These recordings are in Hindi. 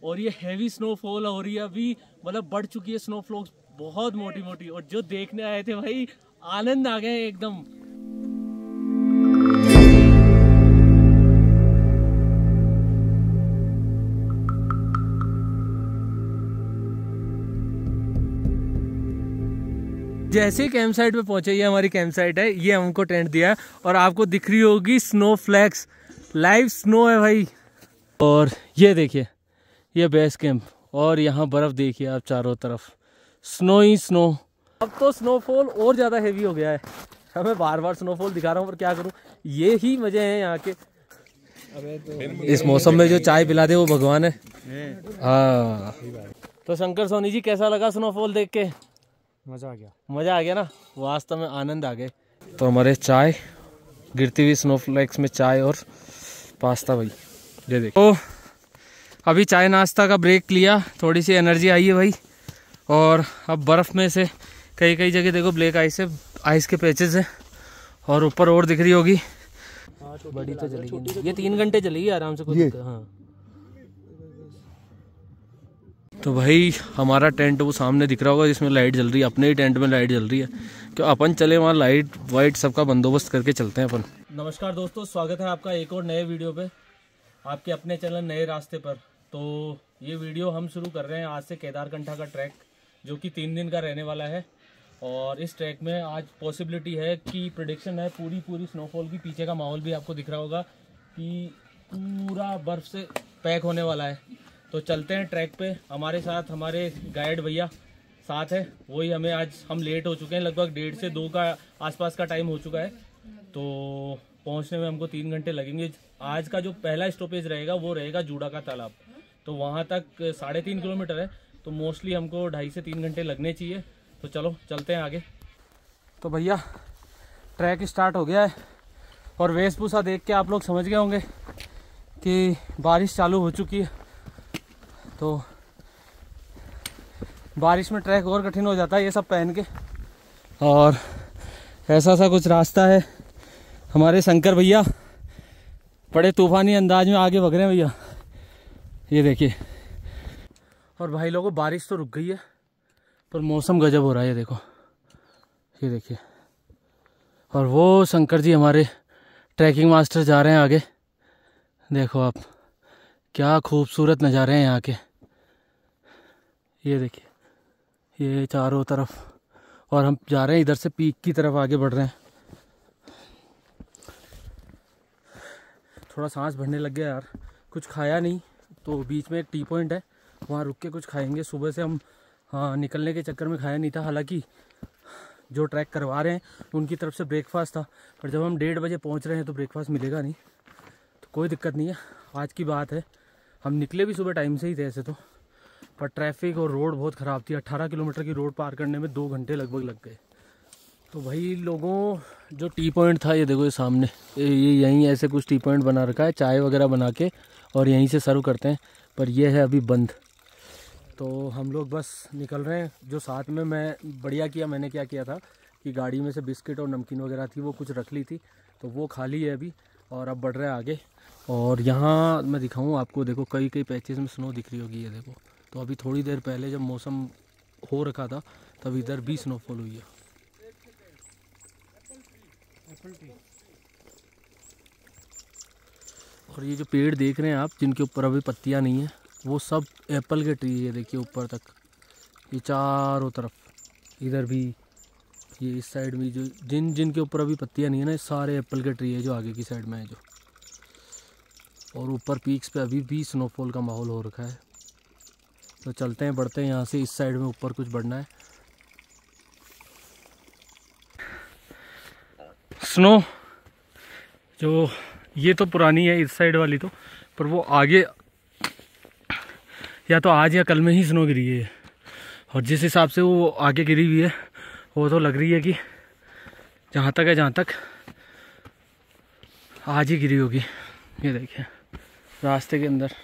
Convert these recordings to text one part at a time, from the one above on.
और ये हैवी स्नोफॉल हो रही है अभी, मतलब बढ़ चुकी है स्नोफॉल बहुत मोटी मोटी। और जो देखने आए थे भाई आनंद आ गए एकदम। जैसे कैंप साइट पे पहुंचे, ये हमारी कैंप साइट है, ये हमको टेंट दिया है और आपको दिख रही होगी स्नो फ्लैक्स, लाइव स्नो है भाई। और ये देखिए ये बेस कैंप, और यहाँ बर्फ देखिए आप चारों तरफ, स्नो ही स्नो। अब तो स्नोफॉल और ज़्यादा हैवी हो गया है, मैं बार बार स्नोफॉल दिखा रहा हूँ पर क्या करूँ, ये ही मजे हैं यहाँ के। इस मौसम में जो चाय पिला दे वो भगवान है। हाँ तो शंकर सोनी जी कैसा लगा स्नोफॉल देख के? मज़ा आ गया, मज़ा आ गया ना, वास्तव में आनंद आ गए। तो हमारे चाय, गिरती हुई स्नोफ्लेक्स में चाय और पास्ता भाई, ये देखो। तो अभी चाय नाश्ता का ब्रेक लिया, थोड़ी सी एनर्जी आई है भाई। और अब बर्फ़ में से कई कई जगह देखो ब्लैक आइस है, आइस के पैचेस है, और ऊपर और दिख रही होगी। बड़ी तो चलेगी, ये 3 घंटे चलेगी आराम से, कुछ हाँ। तो भाई हमारा टेंट वो सामने दिख रहा होगा जिसमें लाइट जल रही है, अपने ही टेंट में लाइट जल रही है, क्यों अपन चले वहाँ लाइट वाइट सबका बंदोबस्त करके चलते हैं अपन। नमस्कार दोस्तों, स्वागत है आपका एक और नए वीडियो पे, आपके अपने चैनल नए रास्ते पर। तो ये वीडियो हम शुरू कर रहे हैं आज से केदारकंठा का ट्रैक, जो कि 3 दिन का रहने वाला है। और इस ट्रैक में आज पॉसिबिलिटी है कि प्रेडिक्शन है पूरी स्नोफॉल की। पीछे का माहौल भी आपको दिख रहा होगा कि पूरा बर्फ़ से पैक होने वाला है। तो चलते हैं ट्रैक पे, हमारे साथ हमारे गाइड भैया साथ है, वही हमें आज, हम लेट हो चुके हैं, लगभग 1:30 से 2 का आसपास का टाइम हो चुका है। तो पहुंचने में हमको 3 घंटे लगेंगे। आज का जो पहला स्टॉपेज रहेगा वो रहेगा जूड़ा का तालाब, तो वहां तक 3.5 किलोमीटर है, तो मोस्टली हमको 2.5 से 3 घंटे लगने चाहिए। तो चलो चलते हैं आगे। तो भैया ट्रैक स्टार्ट हो गया है, और वेशभूषा देख के आप लोग समझ गए होंगे कि बारिश चालू हो चुकी है। तो बारिश में ट्रैक और कठिन हो जाता है ये सब पहन के। और ऐसा सा कुछ रास्ता है, हमारे शंकर भैया बड़े तूफानी अंदाज में आगे भग रहे हैं भैया, ये देखिए। और भाई लोगों बारिश तो रुक गई है, पर मौसम गजब हो रहा है, ये देखो, ये देखिए। और वो शंकर जी हमारे ट्रैकिंग मास्टर जा रहे हैं आगे, देखो आप, क्या खूबसूरत नज़ारे हैं यहाँ के, ये देखिए, ये चारों तरफ। और हम जा रहे हैं इधर से पीक की तरफ आगे बढ़ रहे हैं। थोड़ा सांस भरने लग गया यार, कुछ खाया नहीं, तो बीच में एक टी पॉइंट है, वहाँ रुक के कुछ खाएंगे। सुबह से हम निकलने के चक्कर में खाया नहीं था, हालांकि जो ट्रैक करवा रहे हैं उनकी तरफ से ब्रेकफास्ट था, पर जब हम 1:30 बजे पहुँच रहे हैं तो ब्रेकफास्ट मिलेगा नहीं। तो कोई दिक्कत नहीं है, आज की बात है। हम निकले भी सुबह टाइम से ही थे ऐसे तो, पर ट्रैफिक और रोड बहुत ख़राब थी। 18 किलोमीटर की रोड पार करने में 2 घंटे लगभग लग गए। तो भाई लोगों, जो टी पॉइंट था ये देखो, ये सामने, ये यहीं ऐसे कुछ टी पॉइंट बना रखा है, चाय वगैरह बना के और यहीं से सर्व करते हैं, पर यह है अभी बंद। तो हम लोग बस निकल रहे हैं। जो साथ में मैं बढ़िया किया, मैंने क्या किया था कि गाड़ी में से बिस्किट और नमकीन वगैरह थी, वो कुछ रख ली थी, तो वो खा ली है अभी, और अब बढ़ रहे हैं आगे। और यहाँ मैं दिखाऊँ आपको, देखो कई कई पैचेस में स्नो दिख रही होगी, ये देखो। तो अभी थोड़ी देर पहले जब मौसम हो रखा था तब इधर भी स्नोफॉल हुई है। और ये जो पेड़ देख रहे हैं आप, जिनके ऊपर अभी पत्तियां नहीं है, वो सब एप्पल के ट्री है, देखिए ऊपर तक, ये चारों तरफ, इधर भी, ये इस साइड भी, जो जिनके ऊपर अभी पत्तियां नहीं है ना, ये सारे एप्पल के ट्री है जो आगे की साइड में है जो। और ऊपर पीक्स पे अभी भी स्नोफॉल का माहौल हो रखा है। तो चलते हैं, बढ़ते हैं यहाँ से, इस साइड में ऊपर कुछ बढ़ना है। स्नो जो ये तो पुरानी है इस साइड वाली, तो पर वो आगे या तो आज या कल में ही स्नो गिरी है, और जिस हिसाब से वो आगे गिरी हुई है वो तो लग रही है कि जहाँ तक है, जहाँ तक आज ही गिरी होगी। ये देखिए रास्ते के अंदर।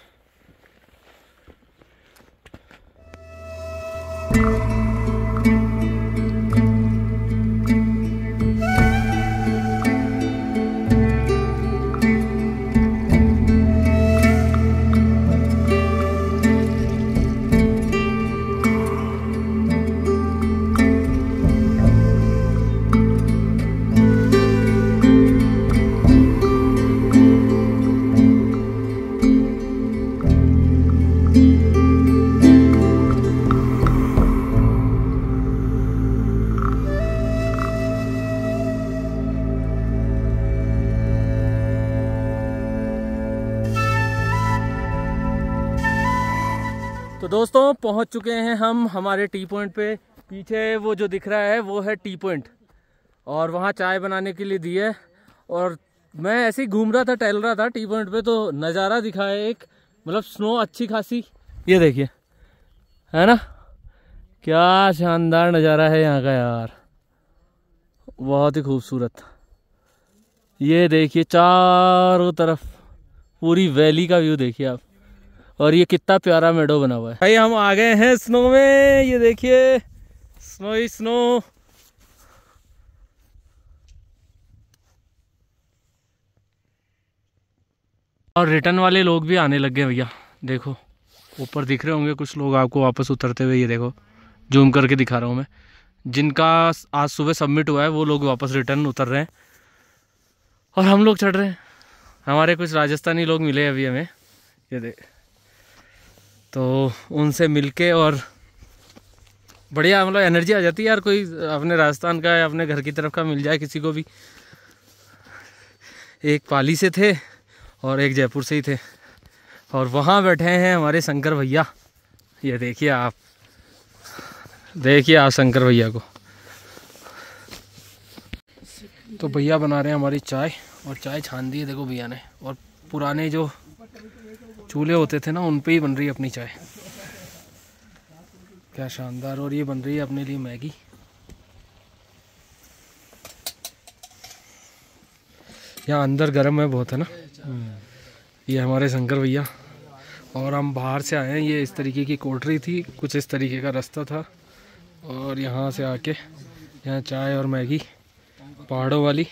तो दोस्तों पहुंच चुके हैं हम हमारे टी पॉइंट पे। पीछे वो जो दिख रहा है वो है टी पॉइंट, और वहाँ चाय बनाने के लिए दी है। और मैं ऐसे ही घूम रहा था, टहल रहा था टी पॉइंट पे, तो नज़ारा दिखा है एक, मतलब स्नो अच्छी खासी, ये देखिए, है ना, क्या शानदार नज़ारा है यहाँ का यार, बहुत ही खूबसूरत। ये देखिए चारों तरफ पूरी वैली का व्यू देखिए आप, और ये कितना प्यारा मेडो बना हुआ है। भाई हम आ गए हैं स्नो में, ये देखिए स्नो ही स्नो। और रिटर्न वाले लोग भी आने लग गए भैया, देखो ऊपर दिख रहे होंगे कुछ लोग आपको वापस उतरते हुए, ये देखो जूम करके दिखा रहा हूँ मैं। जिनका आज सुबह सबमिट हुआ है वो लोग वापस रिटर्न उतर रहे हैं, और हम लोग चढ़ रहे हैं। हमारे कुछ राजस्थानी लोग मिले अभी हमें, ये देख, तो उनसे मिलके और बढ़िया, मतलब एनर्जी आ जाती है यार, कोई अपने राजस्थान का या अपने घर की तरफ का मिल जाए किसी को भी। एक पाली से थे और एक जयपुर से ही थे, और वहाँ बैठे हैं हमारे शंकर भैया। ये देखिए आप, देखिए आप शंकर भैया को। तो भैया बना रहे हैं हमारी चाय, और चाय छान दी है देखो भैया ने, और पुराने जो चूल्हे होते थे ना उन पे ही बन रही है अपनी चाय, क्या शानदार। और ये बन रही है अपने लिए मैगी। यहाँ अंदर गर्म है बहुत, है ना। ये हमारे शंकर भैया, और हम बाहर से आए हैं। ये इस तरीके की कोठरी थी, कुछ इस तरीके का रास्ता था, और यहाँ से आके यहाँ चाय और मैगी पहाड़ों वाली।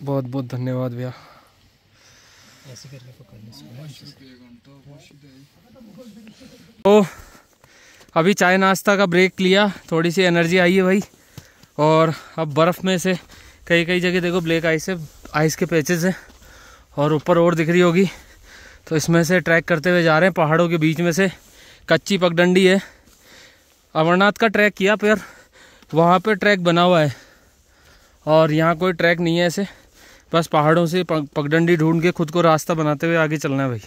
बहुत बहुत धन्यवाद भैया। ऐसे करके तो अभी चाय नाश्ता का ब्रेक लिया, थोड़ी सी एनर्जी आई है भाई। और अब बर्फ़ में से कई कई जगह देखो ब्लैक आइस है, आइस के पैचेस हैं, और ऊपर और दिख रही होगी। तो इसमें से ट्रैक करते हुए जा रहे हैं पहाड़ों के बीच में से। कच्ची पगडंडी है, अमरनाथ का ट्रैक किया पर वहाँ पे ट्रैक बना हुआ है, और यहाँ कोई ट्रैक नहीं है ऐसे, बस पहाड़ों से पगडंडी ढूंढ के खुद को रास्ता बनाते हुए आगे चलना है भाई।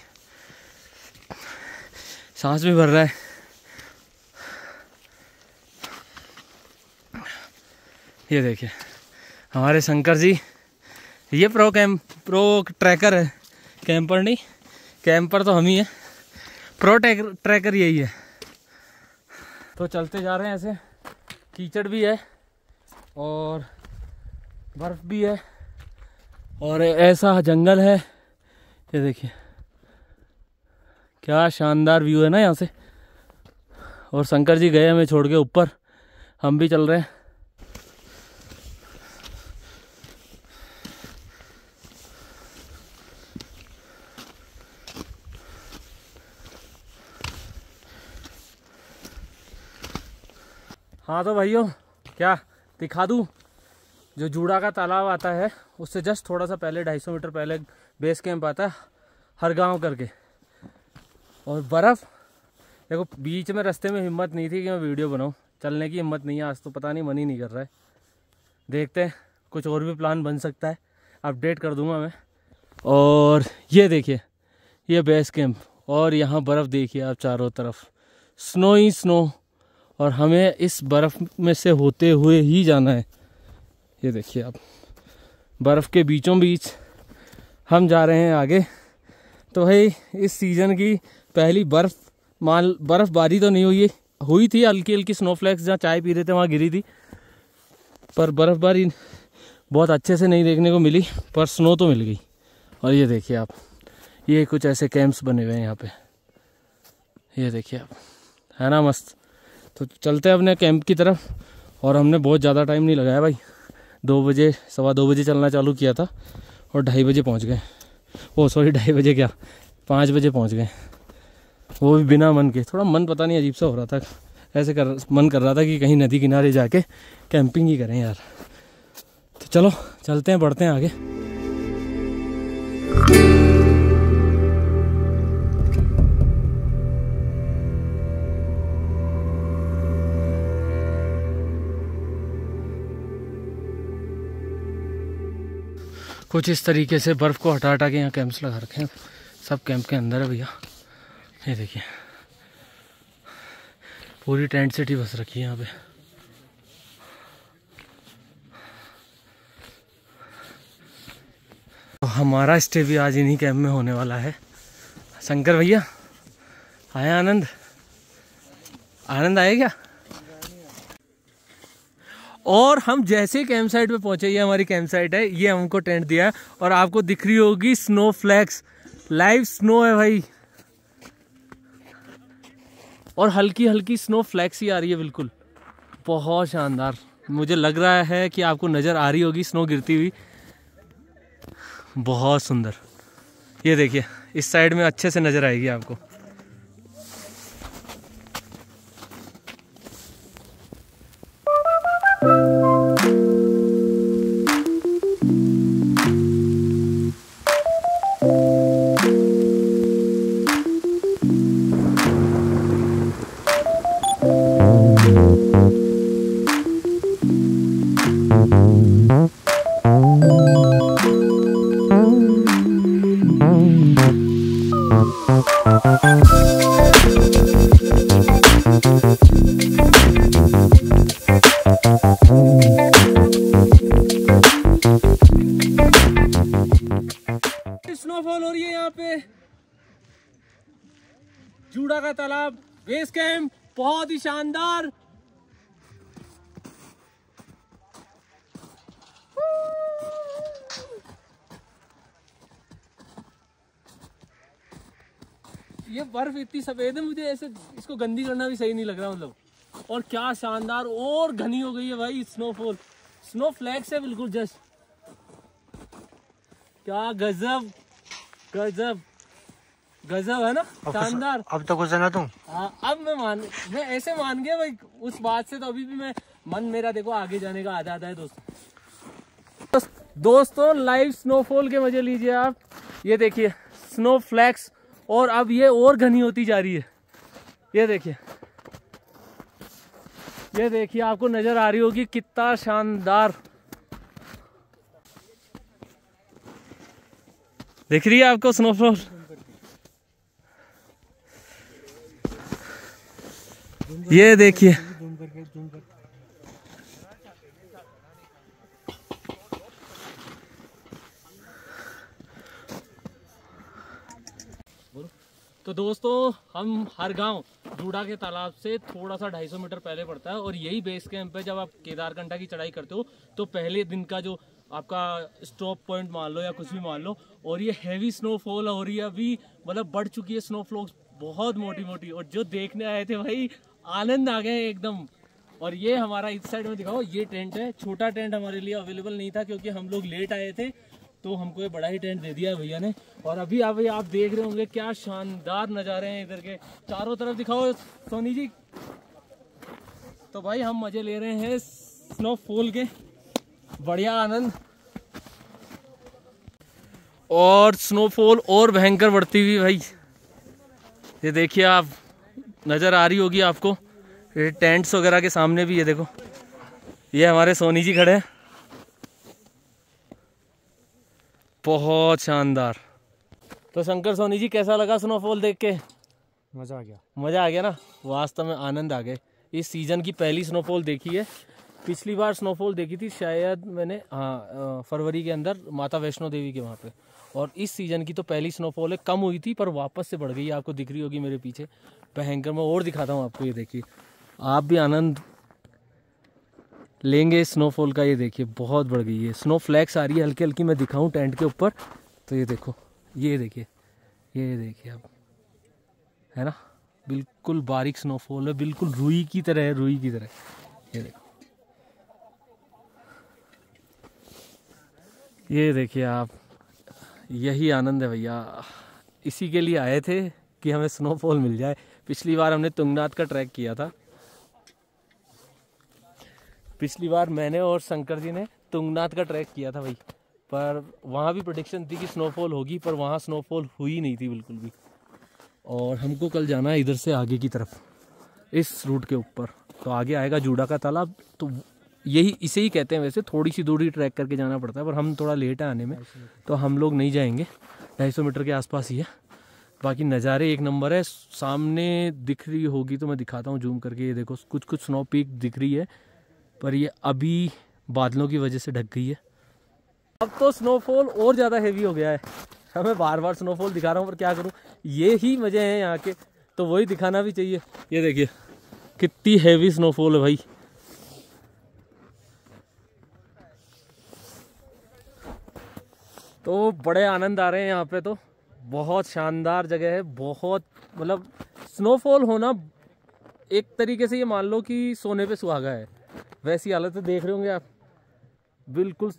सांस भी भर रहा है। ये देखिए हमारे शंकर जी, ये प्रो ट्रैकर है, कैंपर नहीं, कैंपर तो हम ही है, प्रो ट्रैकर यही है। तो चलते जा रहे हैं ऐसे, कीचड़ भी है और बर्फ़ भी है, और ऐसा जंगल है, ये देखिए क्या शानदार व्यू है ना यहाँ से। और शंकर जी गए हमें छोड़ के ऊपर, हम भी चल रहे हैं। हाँ तो भाइयों क्या दिखा दूँ, जो जूड़ा का तालाब आता है उससे जस्ट थोड़ा सा पहले 250 मीटर पहले बेस कैंप आता है हर गांव करके। और बर्फ़ देखो, बीच में रास्ते में हिम्मत नहीं थी कि मैं वीडियो बनाऊं, चलने की हिम्मत नहीं है आज तो, पता नहीं मन ही नहीं कर रहा है। देखते हैं कुछ और भी प्लान बन सकता है, अपडेट कर दूंगा मैं। और ये देखिए ये बेस कैंप, और यहाँ बर्फ़ देखिए आप चारों तरफ, स्नो ही स्नो, और हमें इस बर्फ़ में से होते हुए ही जाना है। ये देखिए आप, बर्फ़ के बीचों बीच हम जा रहे हैं आगे। तो भाई इस सीज़न की पहली बर्फ़बारी तो नहीं हुई थी, हल्की हल्की स्नोफ्लैक्स जहाँ चाय पी रहे थे वहाँ गिरी थी, पर बर्फ़बारी बहुत अच्छे से नहीं देखने को मिली, पर स्नो तो मिल गई। और ये देखिए आप, ये कुछ ऐसे कैंप्स बने हुए हैं यहाँ पे, ये देखिए आप, है ना मस्त। तो चलते हैं अपने कैंप की तरफ, और हमने बहुत ज़्यादा टाइम नहीं लगाया भाई, 2 बजे 2:15 बजे चलना चालू किया था, और 2:30 बजे पहुँच गए। ओ सॉरी 2:30 बजे क्या, 5 बजे पहुँच गए, वो भी बिना मन के। थोड़ा मन पता नहीं अजीब सा हो रहा था, ऐसे मन कर रहा था कि कहीं नदी किनारे जाके कैंपिंग ही करें यार। तो चलो चलते हैं, बढ़ते हैं आगे। कुछ इस तरीके से बर्फ़ को हटा हटा के यहाँ कैंप्स लगा रखे हैं, सब कैंप के अंदर है भैया। ये देखिए पूरी टेंट सिटी बस रखी है यहाँ पे। तो हमारा स्टे भी आज इन्हीं कैंप में होने वाला है। शंकर भैया आए? आनंद आए क्या? और हम जैसे कैंप साइट पे पहुंचे, ये हमारी कैंप साइट है, ये हमको टेंट दिया है और आपको दिख रही होगी स्नो फ्लैक्स, लाइव स्नो है भाई, और हल्की हल्की स्नो फ्लैक्स ही आ रही है, बिल्कुल बहुत शानदार। मुझे लग रहा है कि आपको नज़र आ रही होगी स्नो गिरती हुई, बहुत सुंदर। ये देखिए इस साइड में अच्छे से नज़र आएगी आपको। स्नोफॉल हो रही है यहाँ पे, जूड़ा का तालाब बेस कैंप, बहुत ही शानदार। ये बर्फ इतनी सफेद है, मुझे ऐसे इसको गंदी करना भी सही नहीं लग रहा मतलब। और क्या शानदार, और घनी हो गई है भाई स्नोफॉल, स्नो फ्लैक्स है बिल्कुल जस्ट, क्या गजब गजब गजब है ना, शानदार। अब तो गुजर ना तुम। हाँ अब मैं ऐसे मान गया भाई उस बात से, तो अभी भी मैं मन मेरा देखो आगे जाने का आधा आधा है दोस्तों लाइव स्नोफॉल के मजे लीजिए आप। ये देखिए स्नो फ्लैक्स, और अब ये और घनी होती जा रही है। ये देखिए आपको नजर आ रही होगी कितना शानदार दिख रही है आपको स्नोफॉल। ये देखिए तो दोस्तों हम हर गांव जूड़ा के तालाब से थोड़ा सा 250 मीटर पहले पड़ता है, और यही बेस कैंप है। जब आप केदारकंठा की चढ़ाई करते हो तो पहले दिन का जो आपका स्टॉप पॉइंट मान लो या कुछ भी मान लो, और ये हैवी स्नोफॉल हो रही है अभी, मतलब बढ़ चुकी है स्नोफ्लॉक्स बहुत मोटी मोटी, और जो देखने आए थे भाई आनंद आ गए एकदम। और ये हमारा इस साइड में दिखाओ, ये टेंट है, छोटा टेंट हमारे लिए अवेलेबल नहीं था क्योंकि हम लोग लेट आए थे, तो हमको ये बड़ा ही टेंट दे दिया है भैया ने। और अभी आप देख रहे होंगे क्या शानदार नज़ारे हैं इधर के, चारों तरफ दिखाओ सोनी जी। तो भाई हम मजे ले रहे हैं स्नोफॉल के, बढ़िया आनंद। और स्नोफॉल और भयंकर बढ़ती हुई भाई, ये देखिए आप नज़र आ रही होगी आपको, ये टेंट्स वगैरह के सामने भी ये देखो, ये हमारे सोनी जी खड़े हैं, बहुत शानदार। तो शंकर सोनी जी कैसा लगा स्नोफॉल देख के? मज़ा आ गया ना, वास्तव में आनंद आ गए। इस सीज़न की पहली स्नोफॉल देखी है। पिछली बार स्नोफॉल देखी थी शायद मैंने, हाँ फरवरी के अंदर माता वैष्णो देवी के वहाँ पे, और इस सीज़न की तो पहली स्नोफॉल है, कम हुई थी पर वापस से बढ़ गई, आपको दिख रही होगी मेरे पीछे भयंकर। मैं और दिखाता हूँ आपको, ये देखिए आप भी आनंद लेंगे स्नोफॉल का। ये देखिए बहुत बढ़ गई है, स्नो फ्लैक्स आ रही है हल्की हल्की, मैं दिखाऊं टेंट के ऊपर तो ये देखो, ये देखिए आप, है ना, बिल्कुल बारीक स्नोफॉल है, बिल्कुल रुई की तरह है, रुई की तरह। ये देखो, ये देखिए आप, यही आनंद है भैया, इसी के लिए आए थे कि हमें स्नोफॉल मिल जाए। पिछली बार हमने तुंगनाथ का ट्रैक किया था, पिछली बार मैंने और शंकर जी ने तुंगनाथ का ट्रैक किया था भाई, पर वहाँ भी प्रेडिक्शन थी कि स्नोफॉल होगी, पर वहाँ स्नोफॉल हुई नहीं थी बिल्कुल भी। और हमको कल जाना है इधर से आगे की तरफ, इस रूट के ऊपर, तो आगे आएगा जूड़ा का तालाब, तो यही इसे ही कहते हैं। वैसे थोड़ी सी दूरी ट्रैक करके जाना पड़ता है, पर हम थोड़ा लेट है आने में, तो हम लोग नहीं जाएंगे, 250 मीटर के आसपास ही है, बाकी नज़ारे एक नंबर है। सामने दिख रही होगी तो मैं दिखाता हूँ जूम करके। ये देखो कुछ कुछ स्नो पीक दिख रही है, पर ये अभी बादलों की वजह से ढक गई है। अब तो स्नोफॉल और ज़्यादा हेवी हो गया है। मैं बार बार स्नोफॉल दिखा रहा हूँ, पर क्या करूँ, ये ही मज़े हैं यहाँ के, तो वही दिखाना भी चाहिए। ये देखिए कितनी हेवी स्नोफॉल है भाई। तो बड़े आनंद आ रहे हैं यहाँ पे। तो बहुत शानदार जगह है, बहुत मतलब स्नोफॉल होना एक तरीके से ये मान लो कि सोने पे सुहागा है, वैसी हालत है। देख रहे होंगे आप, बिल्कुल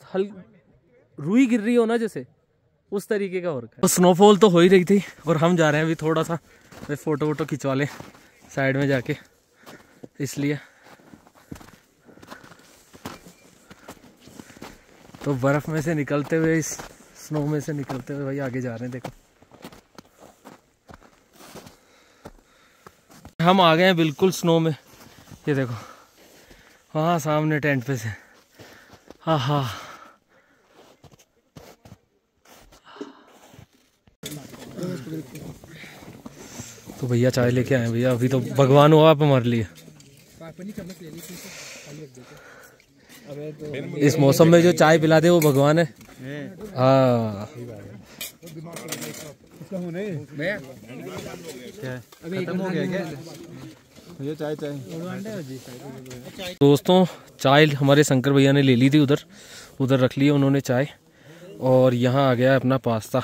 रुई गिर रही हो ना जैसे, उस तरीके का हो रखा है। तो स्नोफॉल तो हो ही रही थी और हम जा रहे हैं अभी थोड़ा सा फोटो वोटो खिंचवा लें साइड में जाके, इसलिए। तो बर्फ में से निकलते हुए, इस स्नो में से निकलते हुए भाई आगे जा रहे हैं। देखो हम आ गए हैं बिल्कुल स्नो में। ये देखो वहाँ सामने टेंट पे से, हाँ हाँ। तो भैया चाय लेके आए भैया, अभी तो भगवान हुआ आप हमारे लिए। इस मौसम में जो चाय पिला दे वो भगवान है। हाँ दोस्तों, चाय हमारे शंकर भैया ने ले ली थी, उधर रख ली उन्होंने चाय। और यहाँ आ गया अपना पास्ता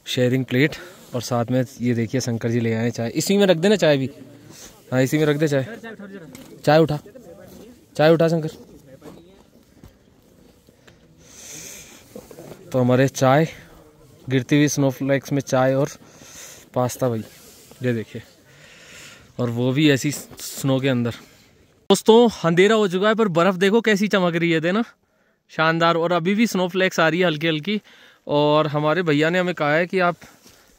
शेयरिंग प्लेट, और साथ में ये देखिए शंकर जी ले आए चाय। इसी में रख देना चाय भी, हाँ इसी में रख दे चाय। चाय उठा शंकर। तो हमारे चाय, गिरती हुई स्नोफ्लेक्स में चाय और पास्ता भाई, ये देखिए, और वो भी ऐसी स्नो के अंदर। दोस्तों अंधेरा हो चुका है, पर बर्फ़ देखो कैसी चमक रही है ना, शानदार। और अभी भी स्नोफ्लेक्स आ रही है हल्की हल्की। और हमारे भैया ने हमें कहा है कि आप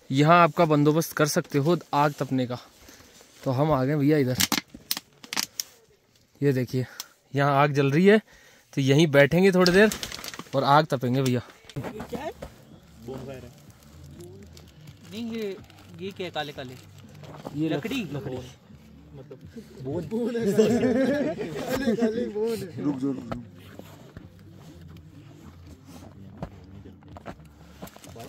यहाँ आपका बंदोबस्त कर सकते हो आग तपने का। तो हम आ गए भैया इधर। ये देखिए यहाँ आग जल रही है, तो यहीं बैठेंगे थोड़ी देर और आग तपेंगे भैया। क्या है? नहीं ये क्या है? काले काले ये लकड़ी मतलब बोन। रुक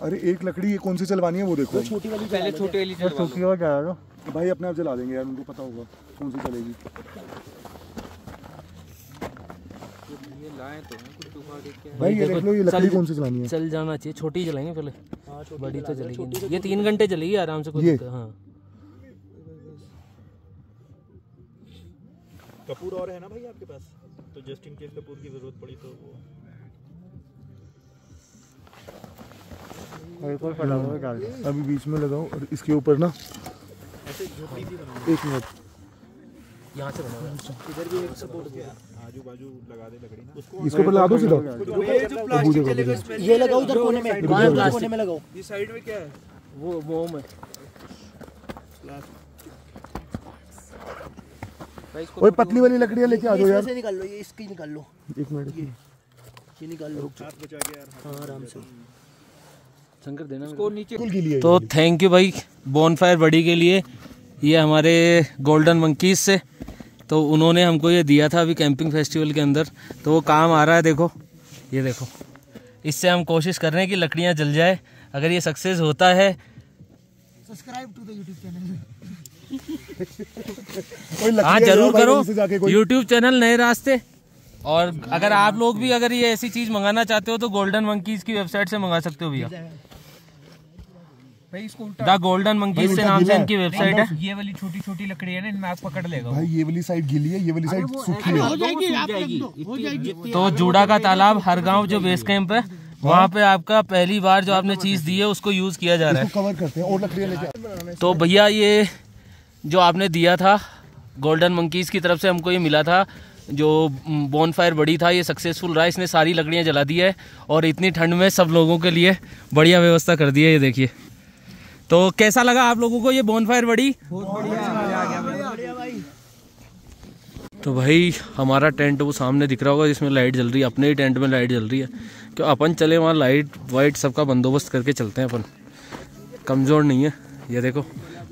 अरे एक लकड़ी ये कौन सी चलवानी है वो देखो। छोटी वाली पहले, छोटी वाली सूखी हुआ क्या है भाई, अपने आप जला देंगे यार, उनको पता होगा कौन सी चलेगी। ये लाए तो हैं कुछ सुखा के क्या भाई, ये देख लो ये लकड़ी कौन सी चलानी है। चल जाना चाहिए, छोटी जलाएंगे पहले। हाँ, बड़ी तो चलेगी, ये 3 घंटे चलेगी आराम से। ये हाँ कपूर और है ना भाई आपके पास, तो जस्ट इन केस कपूर की जरूरत पड़ी तो वो अभी बीच में लगाओ और इसके ऊपर ना ऐसे झोपड़ी सी बनाओ। 1 मिनट यहाँ से बनाओ, इधर भी एक सपोर्ट के आजू बाजू लगा दे लकड़ी ना, उसको इसके ऊपर लगा दो सीधा। ये जो प्लास्टिक चलेगा इसमें, ये लगाओ उधर कोने में, कोने में लगाओ। ये साइड में क्या है, वो मोम है। ओए पतली वाली लकड़ियाँ लेके आ जाओ यार। इससे निकाल लो, ये इसकी निकाल लो। 1 मिनट ये निकाल लो, हाथ बचा के यार। हाँ आराम से शंकर देना इसको नीचे। तो थैंक यू भाई बॉनफायर बड़ी के लिए, ये हमारे गोल्डन मंकीज से। तो उन्होंने हमको ये दिया था अभी कैंपिंग फेस्टिवल के अंदर, तो वो काम आ रहा है। देखो ये देखो, इससे हम कोशिश कर रहे हैं कि लकड़ियाँ जल जाए। अगर ये सक्सेस होता है, subscribe to the YouTube channel. हाँ जरूर करो यूट्यूब चैनल नए रास्ते। और अगर आप लोग भी अगर ये ऐसी चीज मंगाना चाहते हो तो गोल्डन मंकीज की वेबसाइट से मंगा सकते हो भैया। द गोल्डन मंकीज से नाम से इनकी वेबसाइट है। ये वाली छोटी छोटी लकड़ी है ना, इनमें आग पकड़ लेगा भाई। ये वाली साइड गीली है, ये वाली साइड सूखी है। तो जूड़ा का तालाब हर गांव जो बेस कैंप है, वहाँ पे आपका पहली बार जो आपने चीज दी है उसको यूज किया जा रहा है। कवर करते हैं और लकड़ियाँ लेके। तो भैया ये जो आपने दिया था गोल्डन मंकीज की तरफ से हमको ये मिला था, जो बॉनफायर बड़ी था, ये सक्सेसफुल रहा। इसने सारी लकड़ियाँ जला दी है और इतनी ठंड में सब लोगों के लिए बढ़िया व्यवस्था कर दी है। ये देखिए, तो कैसा लगा आप लोगों को ये बॉनफायर बड़ी? तो भाई हमारा टेंट वो सामने दिख रहा होगा जिसमें लाइट जल रही है, अपने ही टेंट में लाइट जल रही है। क्यों अपन चले वहाँ लाइट वाइट सबका बंदोबस्त करके चलते हैं अपन। कमज़ोर नहीं है। ये देखो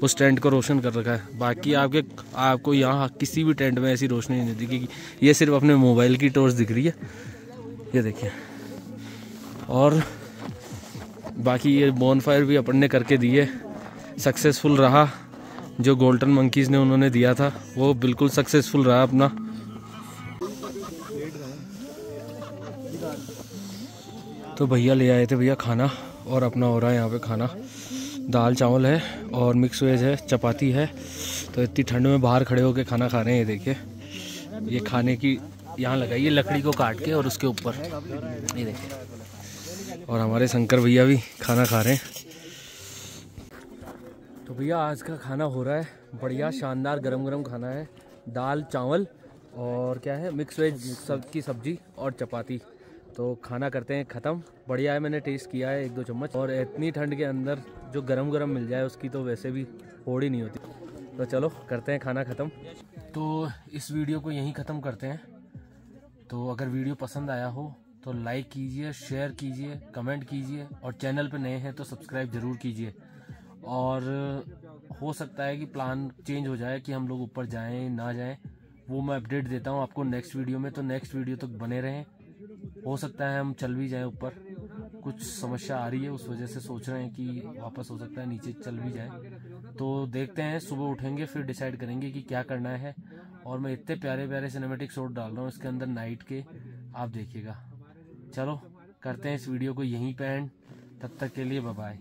उस टेंट को रोशन कर रखा है। बाकी आपको यहाँ किसी भी टेंट में ऐसी रोशनी नहीं दिखेगी। ये सिर्फ अपने मोबाइल की टॉर्च दिख रही है, ये देखिए। और बाकी ये बॉनफायर भी अपन ने करके दी है, सक्सेसफुल रहा। जो गोल्डन मंकीज़ ने उन्होंने दिया था वो बिल्कुल सक्सेसफुल रहा अपना। तो भैया ले आए थे भैया खाना, और अपना हो रहा है यहाँ पे खाना। दाल चावल है और मिक्स वेज है, चपाती है। तो इतनी ठंड में बाहर खड़े होकर खाना खा रहे हैं। ये देखिए, ये खाने की यहाँ लगाई है लकड़ी को काट के और उसके ऊपर, ये देखिए। और हमारे शंकर भैया भी खाना खा रहे हैं। तो भैया आज का खाना हो रहा है बढ़िया शानदार गरम गरम खाना है। दाल चावल और क्या है, मिक्स वेज की सब्जी और चपाती। तो खाना करते हैं ख़त्म। बढ़िया है, मैंने टेस्ट किया है 1-2 चम्मच। और इतनी ठंड के अंदर जो गरम गरम मिल जाए उसकी तो वैसे भी होड़ ही नहीं होती। तो चलो करते हैं खाना ख़त्म। तो इस वीडियो को यहीं ख़त्म करते हैं। तो अगर वीडियो पसंद आया हो तो लाइक कीजिए, शेयर कीजिए, कमेंट कीजिए, और चैनल पे नए हैं तो सब्सक्राइब ज़रूर कीजिए। और हो सकता है कि प्लान चेंज हो जाए कि हम लोग ऊपर जाएं ना जाएं, वो मैं अपडेट देता हूं आपको नेक्स्ट वीडियो में। तो नेक्स्ट वीडियो तक बने रहें। हो सकता है हम चल भी जाएं ऊपर, कुछ समस्या आ रही है उस वजह से सोच रहे हैं कि वापस हो सकता है नीचे चल भी जाए। तो देखते हैं, सुबह उठेंगे फिर डिसाइड करेंगे कि क्या करना है। और मैं इतने प्यारे प्यारे सिनेमैटिक शॉट डाल रहा हूँ इसके अंदर नाइट के, आप देखिएगा। चलो करते हैं इस वीडियो को यहीं पे एंड। तब तक के लिए बाय बाय।